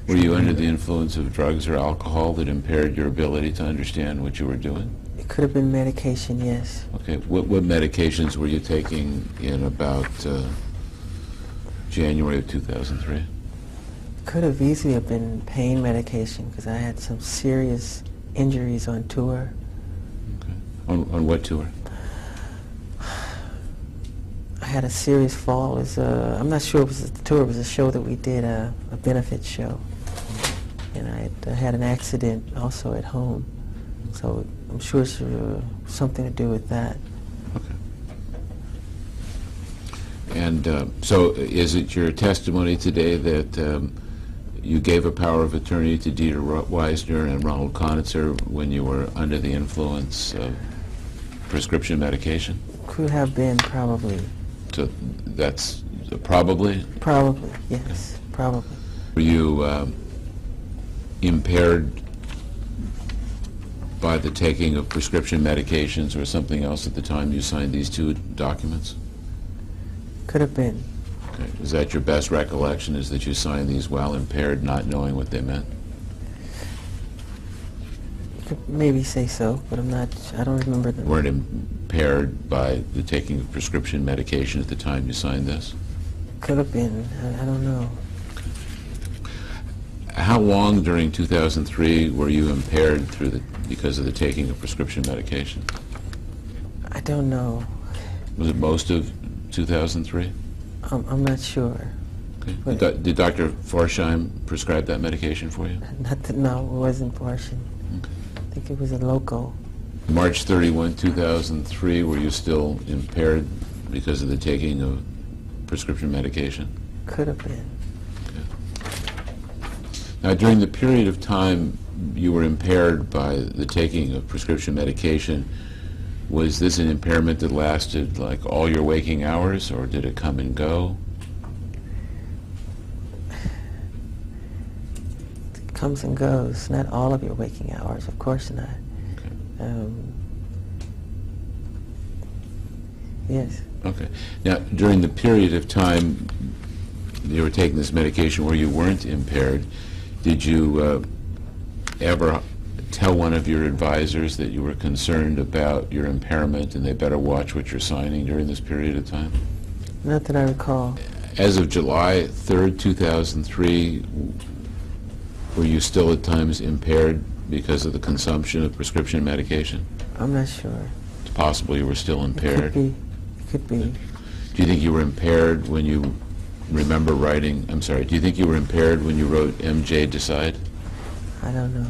Were you under the influence of drugs or alcohol that impaired your ability to understand what you were doing? It could have been medication, yes. Okay. What medications were you taking in about January of 2003? Could have easily have been pain medication because I had some serious injuries on tour. Okay. On what tour? I had a serious fall. It was, I'm not sure it was the tour. It was a show that we did, a benefit show. And I had an accident also at home. So I'm sure it's something to do with that. Okay. And so is it your testimony today that you gave a power of attorney to Dieter Weisner and Ronald Conitzer when you were under the influence of prescription medication? Could have been, probably. So that's probably? Probably, yes, probably. Were you impaired by the taking of prescription medications or something else at the time you signed these two documents? Could have been. Okay. Is that your best recollection, is that you signed these while impaired, not knowing what they meant? Could maybe say so, but I don't remember them. Weren't impaired by the taking of prescription medication at the time you signed this? Could have been. I don't know. How long during 2003 were you impaired because of the taking of prescription medication? I don't know. Was it most of 2003? I'm not sure. Okay. Did Dr. Forsheim prescribe that medication for you? No, it wasn't Portion. Okay. I think it was a local. March 31, 2003, were you still impaired because of the taking of prescription medication? Could have been. Now, during the period of time you were impaired by the taking of prescription medication, was this an impairment that lasted like all your waking hours, or did it come and go? It comes and goes. Not all of your waking hours, of course not. Okay. Yes. Okay. Now, during the period of time you were taking this medication where you weren't impaired, did you ever tell one of your advisors that you were concerned about your impairment and they better watch what you're signing during this period of time? Not that I recall. As of July 3rd, 2003, were you still at times impaired because of the consumption of prescription medication? I'm not sure. It's possible you were still It impaired. could be. It could be. Do you think you were impaired when you remember writing, I'm sorry, do you think you were impaired when you wrote MJ Decide? I don't know.